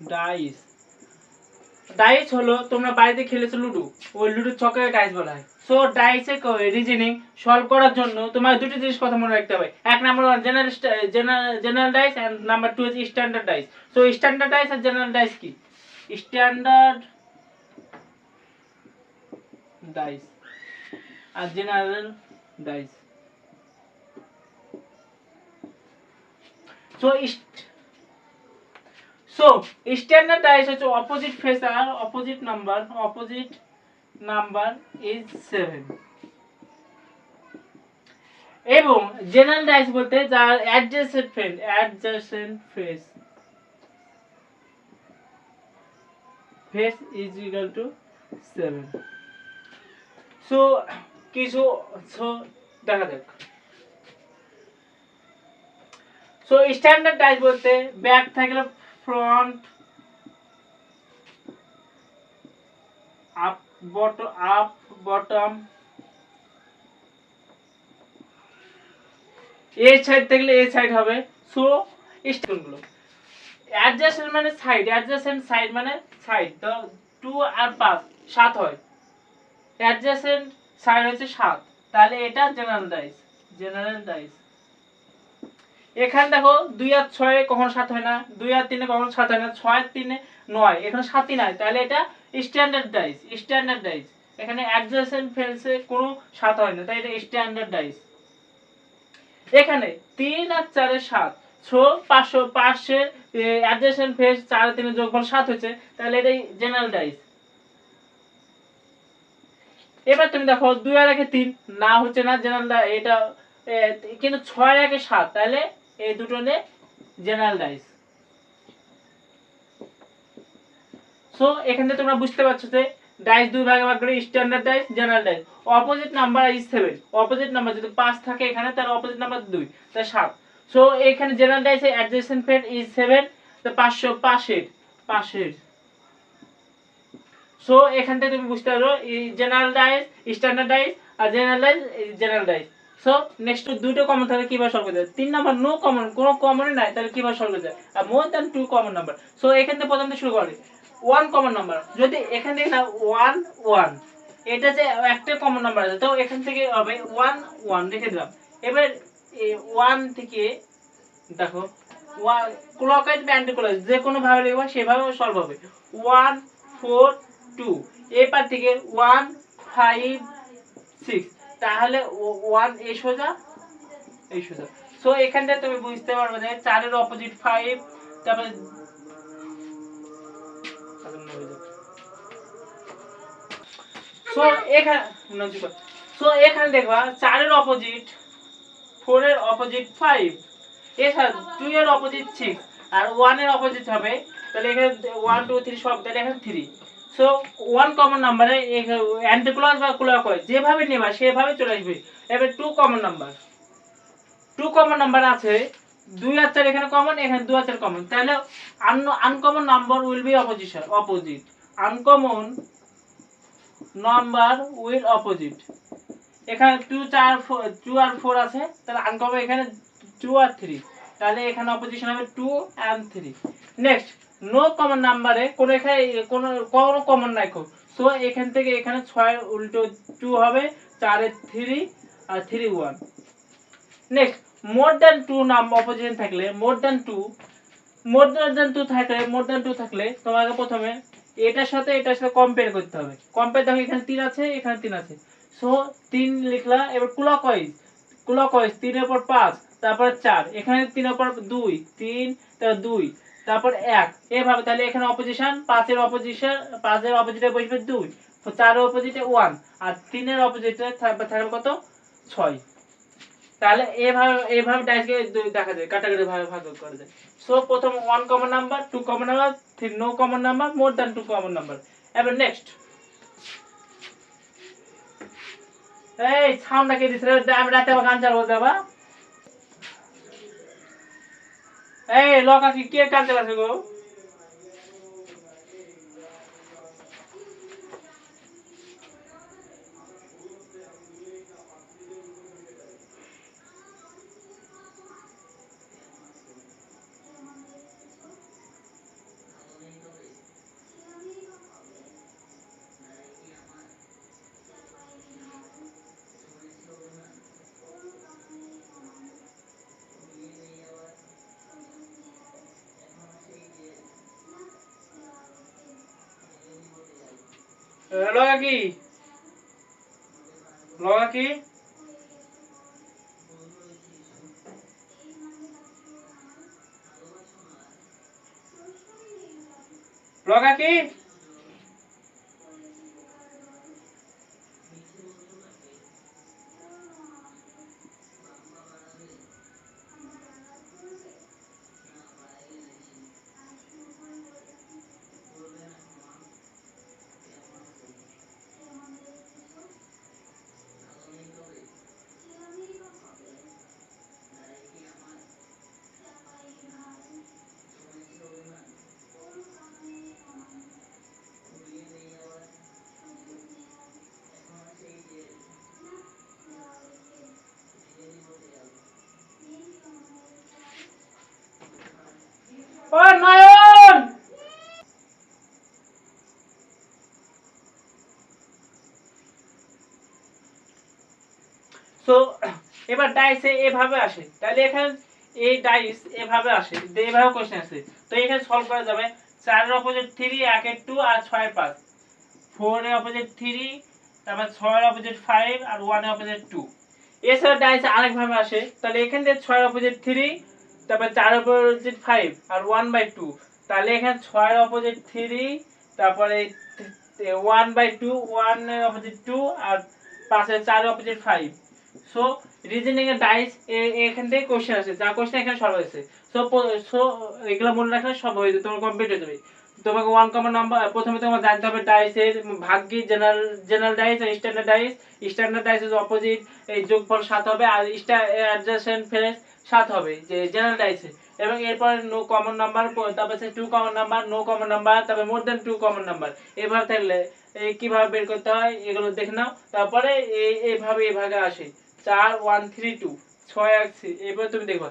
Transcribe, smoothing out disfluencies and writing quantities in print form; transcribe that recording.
Dice. Dice হলো তোমরা বাড়িতে খেলেছো লুডো, ওই লুডোর ছকে ডাইস বলা হয়। সো ডাইসে রিজনিং সলভ করার জন্য তোমার দুটো জিনিস কথা মনে রাখতে হবে। এক number general dice and number 2 হচ্ছে standard dice. So standard dice আর জেনারেল ডাইস কি? স্ট্যান্ডার্ড ডাইস আর general dice. So standard dice হচ্ছে অপোজিট ফেস আর অপোজিট নাম্বার ইজ 7 এবং জেনারেল ডাইস বলতে যার adjacent face is equal to 7। So কিছু দেখা যাক। সো স্ট্যান্ডার্ড ডাইস বলতে ব্যাক থাকলে ফ্রন্ট, আপ বটম, এই সাইড থাকলে এই সাইড হবে। সো স্ট্যান্ডগুলো অ্যাডজাসেন্ট মানে সাইড মানে সাইড, তো 2 আর 5 7 হয়। অ্যাডজাসেন্ট সাইড হচ্ছে 7, তাহলে এটা জেনারেল ডাইস। এখানে দেখো 2 আর 6 কখনো 7 হয় না, 2 আর 3 কখনো 7 হয় না, 6 আর 3 9, এখানে 7ই নাই, তাহলে এটা স্ট্যান্ডার্ড ডাইস। এখানে অ্যাডজাসেন্ট ফেসে কোনো 7 হয় না, তাই এটা স্ট্যান্ডার্ড ডাইস। এখানে 3 আর 4 এর 7, সো 500 অ্যাডজাসেন্ট ফেস 4 আর 3 এর যোগফল 7 হচ্ছে, তাহলে এটাই জেনারেল ডাইস। এবার তুমি দেখো 2 আর 1 3 না হচ্ছে না জেনারেল, এটা কিন্তু 6 আর 1 7, তাহলে এই দুটো নে জেনারেল ডাইস। সো এখানে তোমরা বুঝতে পারছো যে ডাইস দুই ভাগে ভাগ করে standard dice, general dice. Opposite number is 7, opposite number যদি 5 থাকে এখানে, তার অপোজিট নাম্বার 2, তাই 7। সো এখানে জেনারেল ডাইসে অ্যাডজেসেন্ট ফেস ইজ 7, তো 500 পাশের। সো এখান থেকে তুমি বুঝতে পারো জেনারেল ডাইস, স্ট্যান্ডার্ড ডাইস আর জেনারেল ডাইস। সো নেক্সট দুটো কমন থাকলে কিভাবে সলভ করতে হয়? 3 নাম্বার নো কমন, কোনো কমনই নাই, তাহলে কিভাবে সলভ করতে হয়? আর more than 2 common number. So এখান থেকে প্রথমে শুরু করি 1 কমন নাম্বার। যদি এখান থেকে না 1 এটা যে একটা কমন নাম্বার আছে, তো এখান থেকে হবে 1 রেখে দিলাম। এবার 1 থেকে দেখো ক্লকওয়াইজ বা অ্যান্টি ক্লকওয়াইজ যে কোনো ভাবে লিখবা সেভাবে সলভ হবে। 1 4 2, এই পার থেকে 1 5 6, তাহলে 1 এই সোজা। সো এখান থেকে তুমি বুঝতে পারবে যে 4 এর অপোজিট 5, তারপরে এখানে দেখবা 4 এর অপোজিট 4 এর অপোজিট 5, এছাড়া 2 এর অপোজিট 6 আর 1 এর অপোজিট হবে, তাহলে এখানে 1 2 3 সব, তাহলে এখানে 3। সো 1 কমন নাম্বারে অ্যান্টি ক্লক বা ক্লকওয়াইজ যেভাবে নেবা সেভাবে চলে আসবে। এবার 2 কমন নাম্বার আছে, 2 আর 4 এখানে কমন, এখানে 2 আর 4 কমন, তাহলে uncommon number will be opposite. Uncommon number will opposite. এখানে 2 আর 4 আছে, তাহলে আনকমন এখানে 2 আর 3, তাহলে এখানে অপোজিশন হবে 2 and 3। নেক্সট নো কমন নাম্বারে কোনো এখানে কোনো কমন নাই কো, সো এখান থেকে এখানে 6 এর উল্টো 2 হবে, 4 এর 3 আর 3 1। নেক্সট মোর দ্যান 2 নাম্বার অপোজিশন থাকলে মোর দ্যান 2 থাকলে তোমাকে প্রথমে এটার সাথে কম্পেয়ার করতে হবে। কম্পেয়ার দেখো এখানে 3 আছে, এখানে 3 আছে, সো 3 লিখলা। এবার ক্লকওয়াইজ 3 এর পর 5, তারপর 4, এখানে 3 এর পর 2 3, তারপর 2, তারপর 1, এভাবে। তাহলে এখানে অপোজিশন 5 এর অপোজিটে বসবে 2, 4 এর অপোজিটে 1 আর 3 এর অপোজিটে থাকবে কত 6। তাহলে এভাবে ডাইসকে দেখা যায়, কাটাকাটি ভাবে ভাগ করা যায়। সো প্রথম 1 common number, 2 common number, 3 no common number, more than 2 common number. এবার নেক্সট এই সাউন্ডটা কে দিছ রে? আমি রাতে গান চালাবো দেবা। এই লকা কি কে গান চালাছে গো? লগা কি লগা কি লগা কি ও নয়ন সো এবার ডাইস এভাবে আসে, তাহলে এখানে এই ডাইস এভাবে আসে, এইভাবে কোশ্চেন আসে, তো এখানে সলভ করা যাবে 4 এর অপোজিট 3, 1 এর 2 আর 6 এর 5, 4 এর অপোজিট 3, তারপর 6 এর অপোজিট 5 আর 1 এর অপোজিট 2। এছাড়া ডাইস আরেক ভাবে আসে, তাহলে এখান থেকে 6 এর অপোজিট 3, তারপর 4 এর অপোজিট 5 আর 1/2, তাহলে এখানে 6 এর অপোজিট 3, তারপরে 1/2, 1 এর অপোজিট 2 আর 5 এর 4 এর অপোজিট 5। সো রিজনিং এর ডাইস এখান থেকে কোশ্চেন আসে, যা কোশ্চেন এখানে সলভ হয়েছে। সো সো এগুলো মনে রাখলে সব হয়ে যাবে, তোমার কমপ্লিট হয়ে যাবে। তোমাকে ওয়ান কমন নাম্বার প্রথমে তোমার জানতে হবে ডাইসের ভাগ্যি, জেনারেল ডাইস আর স্ট্যান্ডার্ড ডাইস। স্ট্যান্ডার্ড ডাইসের অপোজিট এই যোগফল 7 হবে, আর অ্যাডজাসেন্ট ফেরেস 7 হবে যে জেনারেল ডাইসে। এবং এরপর নো কমন নাম্বার, তারপর 2 common number, no common number, তারপর মোর দেন 2 কমন নাম্বার। এভাবে থাকলে এই কিভাবে বের করতে হয় এগুলো দেখে নাও। তারপরে এইভাবে এভাবে আসে 4 1 3 2 6 1 3, এরপর তুমি দেখবা